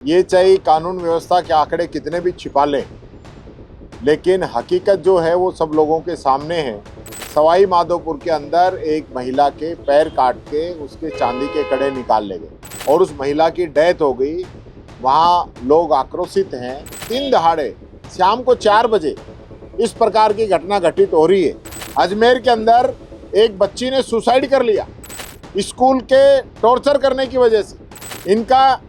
ये चाहे कानून व्यवस्था के आंकड़े कितने भी छिपा लें, लेकिन हकीकत जो है वो सब लोगों के सामने है। सवाई माधोपुर के अंदर एक महिला के पैर काट के उसके चांदी के कड़े निकाल ले गए और उस महिला की डेथ हो गई। वहाँ लोग आक्रोशित हैं। दिन दहाड़े शाम को 4 बजे इस प्रकार की घटना घटित हो रही है। अजमेर के अंदर एक बच्ची ने सुसाइड कर लिया स्कूल के टॉर्चर करने की वजह से। इनका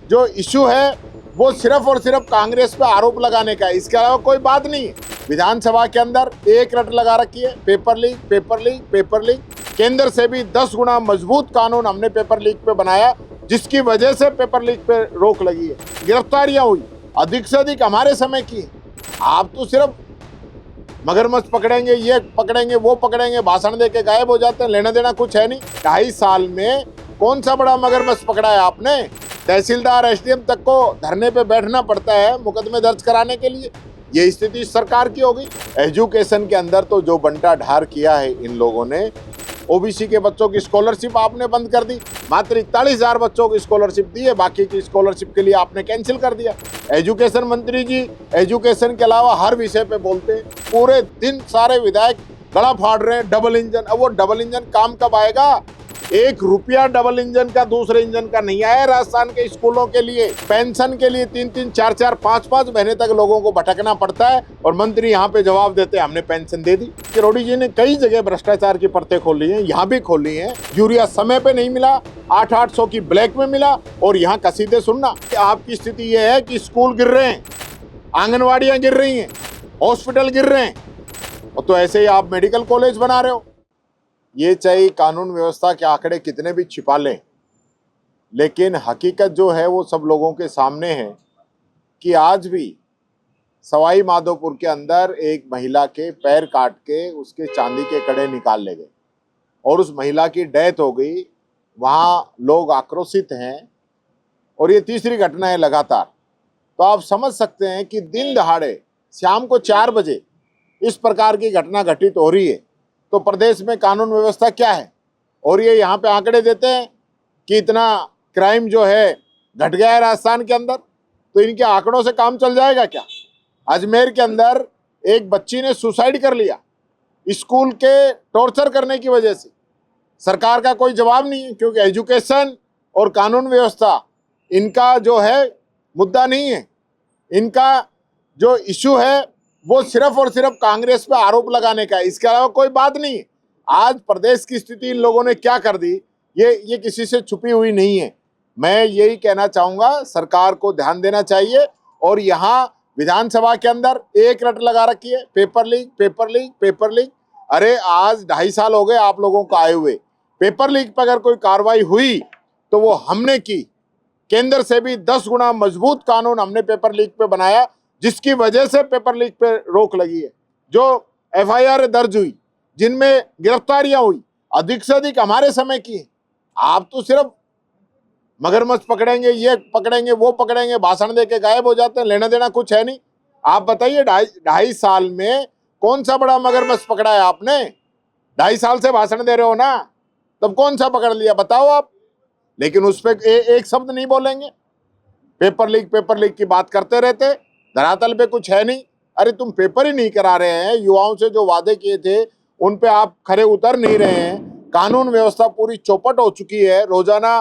जो इशू है वो सिर्फ और सिर्फ कांग्रेस पे आरोप लगाने का है, इसके अलावा कोई बात नहीं है। विधानसभा के अंदर एक रट लगा रखी है, paper leak paper leak paper leak. केंद्र से भी 10 गुना मजबूत कानून हमने पेपर लीक पे बनाया, जिसकी वजह से पेपर लीक पे रोक लगी है। गिरफ्तारियां हुई अधिक से अधिक हमारे समय की। आप तो सिर्फ मगरमच्छ पकड़ेंगे, ये पकड़ेंगे, वो पकड़ेंगे, भाषण दे के गायब हो जाते हैं। लेना देना कुछ है नहीं। 2.5 साल में कौन सा बड़ा मगरमच्छ पकड़ा है आपने? तहसीलदार एसडीएम तक को धरने पे बैठना पड़ता है मुकदमे दर्ज कराने के लिए। ये स्थिति सरकार की हो गई। एजुकेशन के अंदर तो जो बंटा ढार किया है इन लोगों ने, ओबीसी के बच्चों की स्कॉलरशिप आपने बंद कर दी। मात्र 41,000 बच्चों की स्कॉलरशिप दी है, बाकी की स्कॉलरशिप के लिए आपने कैंसिल कर दिया। एजुकेशन मंत्री जी एजुकेशन के अलावा हर विषय पे बोलते हैं, पूरे दिन सारे विधायक गला फाड़ रहे हैं डबल इंजन। अब वो डबल इंजन काम कब आएगा? 1 रुपया डबल इंजन का दूसरे इंजन का नहीं आया राजस्थान के स्कूलों के लिए। पेंशन के लिए 3-3, 4-4, 5-5 महीने तक लोगों को भटकना पड़ता है और मंत्री यहाँ पे जवाब देते हैं हमने पेंशन दे दी। किरोड़ी जी ने कई जगह भ्रष्टाचार की परतें खोली हैं, यहाँ भी खोली हैं। यूरिया समय पे नहीं मिला, 800 की ब्लैक में मिला और यहाँ कसीदे सुनना। आपकी स्थिति ये है कि स्कूल गिर रहे हैं, आंगनवाड़ियां गिर रही हैं, हॉस्पिटल गिर रहे हैं, और तो ऐसे ही आप मेडिकल कॉलेज बना रहे हो। ये चाहे कानून व्यवस्था के आंकड़े कितने भी छिपा लें, लेकिन हकीकत जो है वो सब लोगों के सामने है कि आज भी सवाई माधोपुर के अंदर एक महिला के पैर काट के उसके चांदी के कड़े निकाल ले गए और उस महिला की डेथ हो गई। वहाँ लोग आक्रोशित हैं और ये तीसरी घटना है लगातार। तो आप समझ सकते हैं कि दिन दहाड़े शाम को 4 बजे इस प्रकार की घटना घटित हो रही है, तो प्रदेश में कानून व्यवस्था क्या है? और ये यहाँ पे आंकड़े देते हैं कि इतना क्राइम जो है घट गया है राजस्थान के अंदर, तो इनके आंकड़ों से काम चल जाएगा क्या? अजमेर के अंदर एक बच्ची ने सुसाइड कर लिया स्कूल के टॉर्चर करने की वजह से। सरकार का कोई जवाब नहीं है, क्योंकि एजुकेशन और कानून व्यवस्था इनका जो है मुद्दा नहीं है। इनका जो इशू है वो सिर्फ और सिर्फ कांग्रेस पे आरोप लगाने का है, इसके अलावा कोई बात नहीं है। आज प्रदेश की स्थिति इन लोगों ने क्या कर दी, ये किसी से छुपी हुई नहीं है। मैं यही कहना चाहूंगा, सरकार को ध्यान देना चाहिए। और यहाँ विधानसभा के अंदर एक रट लगा रखी है, paper leak paper leak paper leak. अरे आज 2.5 साल हो गए आप लोगों को आए हुए। पेपर लीक पर अगर कोई कार्रवाई हुई तो वो हमने की। केंद्र से भी 10 गुना मजबूत कानून हमने पेपर लीक पे बनाया, जिसकी वजह से पेपर लीक पे रोक लगी है। जो एफआईआर दर्ज हुई, जिनमें गिरफ्तारियां हुई, अधिक से अधिक हमारे समय की है। आप तो सिर्फ मगरमच्छ पकड़ेंगे, ये पकड़ेंगे, वो पकड़ेंगे, भाषण दे के गायब हो जाते हैं। लेना देना कुछ है नहीं। आप बताइए 2.5 साल में कौन सा बड़ा मगरमच्छ पकड़ा है आपने? 2.5 साल से भाषण दे रहे हो ना, तब कौन सा पकड़ लिया बताओ आप? लेकिन उस पर एक शब्द नहीं बोलेंगे। पेपर लीक की बात करते रहते, धरातल पे कुछ है नहीं। अरे तुम पेपर ही नहीं करा रहे हैं, युवाओं से जो वादे किए थे उन पे आप खरे उतर नहीं रहे हैं। कानून व्यवस्था पूरी चौपट हो चुकी है। रोजाना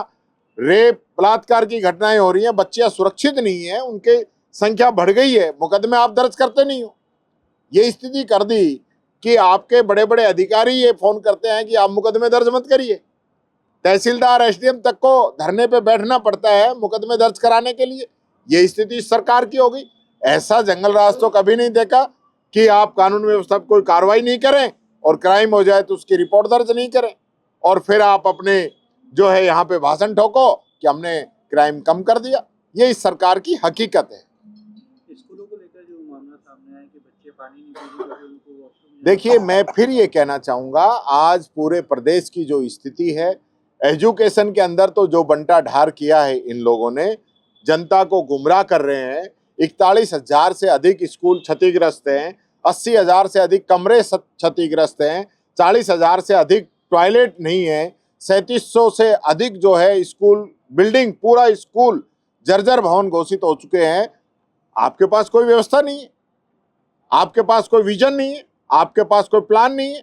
रेप बलात्कार की घटनाएं हो रही हैं, बच्चियां सुरक्षित नहीं है, उनकी संख्या बढ़ गई है, मुकदमे आप दर्ज करते नहीं हो। ये स्थिति कर दी कि आपके बड़े बड़े अधिकारी ये फोन करते हैं कि आप मुकदमे दर्ज मत करिए। तहसीलदार एसडीएम तक को धरने पे बैठना पड़ता है मुकदमे दर्ज कराने के लिए। ये स्थिति सरकार की हो गई। ऐसा जंगल राज तो कभी नहीं देखा कि आप कानून व्यवस्था पर कोई कार्रवाई नहीं करें और क्राइम हो जाए तो उसकी रिपोर्ट दर्ज नहीं करें, और फिर आप अपने जो है यहाँ पे भाषण ठोको कि हमने क्राइम कम कर दिया। ये इस सरकार की हकीकत है। स्कूलों को लेकर जो मामला सामने आया कि बच्चे पानी नहीं पी रहे थे, उनको वॉशरूम देखिए, मैं फिर ये कहना चाहूंगा, आज पूरे प्रदेश की जो स्थिति है, एजुकेशन के अंदर तो जो बंटा ढार किया है इन लोगों ने, जनता को गुमराह कर रहे हैं। 41,000 से अधिक स्कूल क्षतिग्रस्त हैं, 80,000 से अधिक कमरे क्षतिग्रस्त हैं, 40,000 से अधिक टॉयलेट नहीं है, 3700 से अधिक जो है स्कूल बिल्डिंग, पूरा स्कूल जर्जर भवन घोषित हो चुके हैं। आपके पास कोई व्यवस्था नहीं है, आपके पास कोई विजन नहीं है, आपके पास कोई प्लान नहीं है,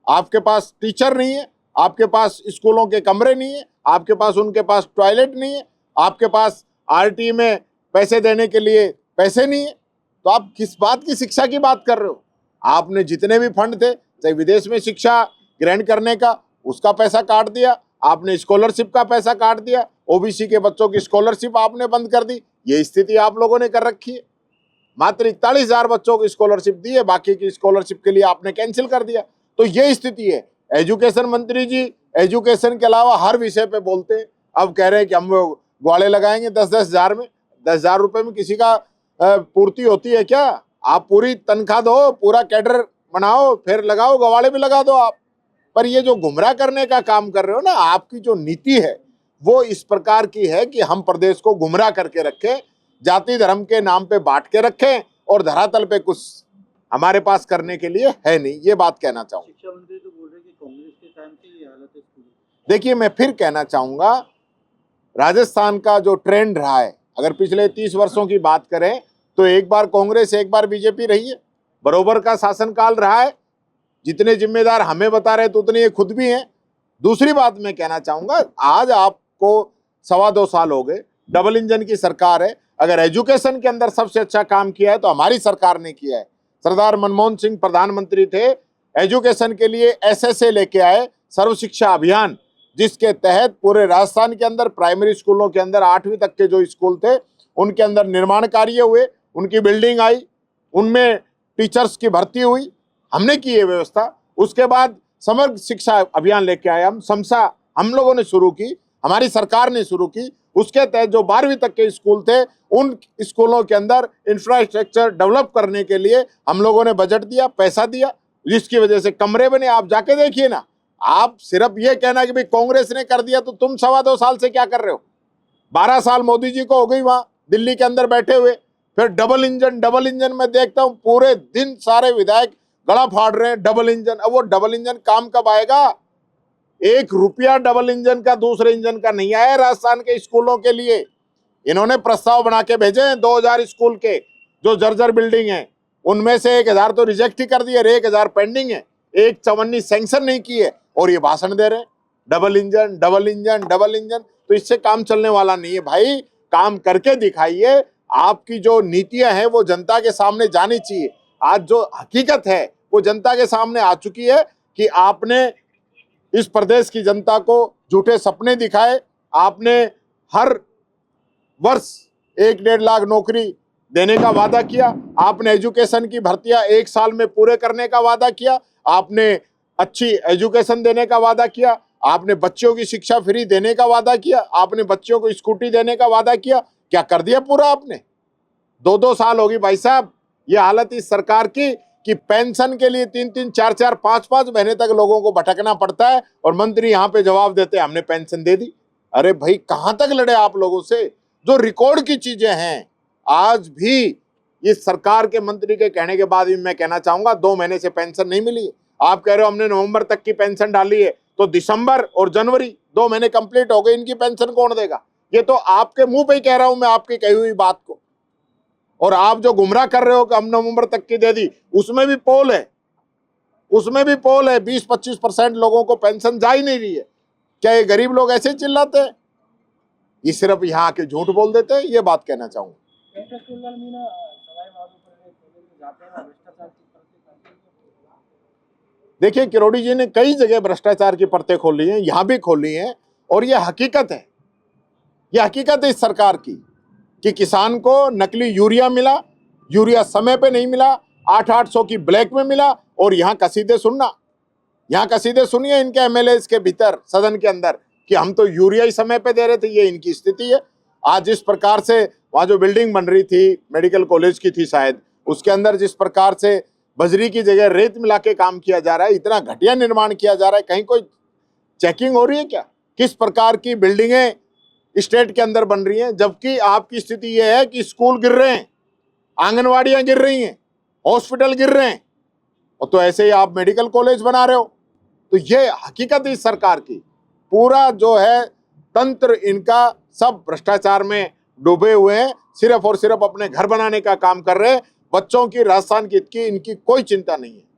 आपके पास टीचर नहीं है, आपके पास स्कूलों के कमरे नहीं है, आपके पास उनके पास टॉयलेट नहीं है, आपके पास आरटी में पैसे देने के लिए पैसे नहीं है। तो आप किस बात की शिक्षा की बात कर रहे हो? आपने जितने भी फंड थे, चाहे विदेश में शिक्षा ग्रहण करने का, उसका पैसा काट दिया, आपने स्कॉलरशिप का पैसा काट दिया, ओबीसी के बच्चों की स्कॉलरशिप आपने बंद कर दी। ये स्थिति आप लोगों ने कर रखी है। मात्र 41,000 बच्चों को स्कॉलरशिप दी है, बाकी की स्कॉलरशिप के लिए आपने कैंसिल कर दिया। तो ये स्थिति है। एजुकेशन मंत्री जी एजुकेशन के अलावा हर विषय पे बोलते हैं। अब कह रहे हैं कि हम ग्वाले लगाएंगे 10-10 हजार में। 10,000 रुपए में किसी का पूर्ति होती है क्या? आप पूरी तनख्वाह दो, पूरा कैडर बनाओ, फिर लगाओ, गवाले भी लगा दो आप। पर ये जो गुमराह करने का काम कर रहे हो ना, आपकी जो नीति है वो इस प्रकार की है कि हम प्रदेश को गुमराह करके रखें, जाति धर्म के नाम पे बांट के रखें, और धरातल पे कुछ हमारे पास करने के लिए है नहीं। ये बात कहना चाहूंगा। शिक्षा मंत्री तो बोल रहे हैं कि कांग्रेस के टाइम से ये हालत है स्कूल। देखिए, मैं फिर कहना चाहूंगा, राजस्थान का जो ट्रेंड रहा है, अगर पिछले 30 वर्षों की बात करें तो एक बार कांग्रेस एक बार बीजेपी रही है, बरोबर का शासनकाल रहा है। जितने जिम्मेदार हमें बता रहे तो उतने ये खुद भी हैं। दूसरी बात मैं कहना चाहूंगा, आज आपको 2.25 साल हो गए, डबल इंजन की सरकार है। अगर एजुकेशन के अंदर सबसे अच्छा काम किया है तो हमारी सरकार ने किया है। सरदार मनमोहन सिंह प्रधानमंत्री थे, एजुकेशन के लिए एसएसए लेके आए, सर्व शिक्षा अभियान, जिसके तहत पूरे राजस्थान के अंदर प्राइमरी स्कूलों के अंदर 8वीं तक के जो स्कूल थे उनके अंदर निर्माण कार्य हुए, उनकी बिल्डिंग आई, उनमें टीचर्स की भर्ती हुई, हमने की ये व्यवस्था। उसके बाद समग्र शिक्षा अभियान लेके आए हम, समसा हम लोगों ने शुरू की, हमारी सरकार ने शुरू की। उसके तहत जो 12वीं तक के स्कूल थे उन स्कूलों के अंदर इंफ्रास्ट्रक्चर डेवलप करने के लिए हम लोगों ने बजट दिया, पैसा दिया, जिसकी वजह से कमरे बने। आप जाके देखिए ना। आप सिर्फ ये कहना कि भाई कांग्रेस ने कर दिया, तो तुम 2.25 साल से क्या कर रहे हो? 12 साल मोदी जी को हो गई वहां दिल्ली के अंदर बैठे हुए। फिर डबल इंजन में देखता हूं पूरे दिन सारे विधायक गला फाड़ रहे हैं, डबल इंजन। अब वो डबल इंजन काम कब आएगा? 1 रुपया डबल इंजन का दूसरे इंजन का नहीं आया राजस्थान के स्कूलों के लिए। इन्होंने प्रस्ताव बना के भेजे हैं 2000 स्कूल के जो जर्जर बिल्डिंग है, उनमें से 1000 तो रिजेक्ट ही कर दिए, 1000 पेंडिंग है, एक चवन्नी सैंक्शन नहीं की है, और ये भाषण दे रहे हैं double engine double engine double engine. तो इससे काम चलने वाला नहीं है भाई। काम करके दिखाइए। आपकी जो नीतियां हैं वो जनता के सामने जानी चाहिए। आज जो हकीकत है वो जनता के सामने आ चुकी है कि आपने इस प्रदेश की जनता को झूठे सपने दिखाए। आपने हर वर्ष 1-1.5 लाख नौकरी देने का वादा किया। आपने एजुकेशन की भर्तियां 1 साल में पूरे करने का वादा किया। आपने अच्छी एजुकेशन देने का वादा किया। आपने बच्चों की शिक्षा फ्री देने का वादा किया। आपने बच्चों को स्कूटी देने का वादा किया। क्या कर दिया पूरा आपने? 2-2 साल होगी भाई साहब ये हालत इस सरकार की कि पेंशन के लिए 3-3, 4-4, 5-5 महीने तक लोगों को भटकना पड़ता है, और मंत्री यहाँ पे जवाब देते हैं हमने पेंशन दे दी। अरे भाई, कहां तक लड़े आप लोगों से? जो रिकॉर्ड की चीजें हैं आज भी इस सरकार के मंत्री के कहने के बाद भी मैं कहना चाहूंगा 2 महीने से पेंशन नहीं मिली। आप कह रहे हो हमने नवंबर तक की पेंशन डाली है, तो दिसंबर और जनवरी 2 महीने कंप्लीट हो गए, इनकी पेंशन कौन देगा? ये तो आपके मुंह पे ही कह रहा हूं मैं आपकी कही हुई बात को। और आप जो गुमराह कर रहे हो कि हम नवंबर तक की दे दी, उसमें भी पोल है, उसमें भी पोल है। 20-25% लोगों को पेंशन जा ही नहीं रही है। क्या ये गरीब लोग ऐसे चिल्लाते हैं? ये सिर्फ यहाँ आके झूठ बोल देते हैं। ये बात कहना चाहूंगा। देखिए, किरोड़ी जी ने कई जगह भ्रष्टाचार की परतें खोली हैं, यहां भी खोली हैं, और ये हकीकत है। ये हकीकत है इस सरकार की कि किसान को नकली यूरिया मिला, यूरिया समय पे नहीं मिला, 800 की ब्लैक में मिला। और यहाँ कसीदे सुनना, यहाँ कसीदे सुनिए इनके एमएलए के भीतर सदन के अंदर कि हम तो यूरिया ही समय पे दे रहे थे। ये इनकी स्थिति है। आज जिस प्रकार से वहाँ जो बिल्डिंग बन रही थी, मेडिकल कॉलेज की थी शायद, उसके अंदर जिस प्रकार से बजरी की जगह रेत मिला के काम किया जा रहा है, इतना घटिया निर्माण किया जा रहा है, कहीं कोई चेकिंग हो रही है क्या? किस प्रकार की बिल्डिंगें स्टेट के अंदर बन रही हैं, जबकि आपकी स्थिति यह है कि स्कूल गिर रहे हैं, आंगनवाड़ियां गिर रही हैं, हॉस्पिटल गिर रहे हैं, और तो ऐसे ही आप मेडिकल कॉलेज बना रहे हो। तो ये हकीकत है इस सरकार की। पूरा जो है तंत्र इनका सब भ्रष्टाचार में डूबे हुए हैं, सिर्फ और सिर्फ अपने घर बनाने का काम कर रहे हैं। बच्चों की, राजस्थान की हित की इनकी कोई चिंता नहीं है।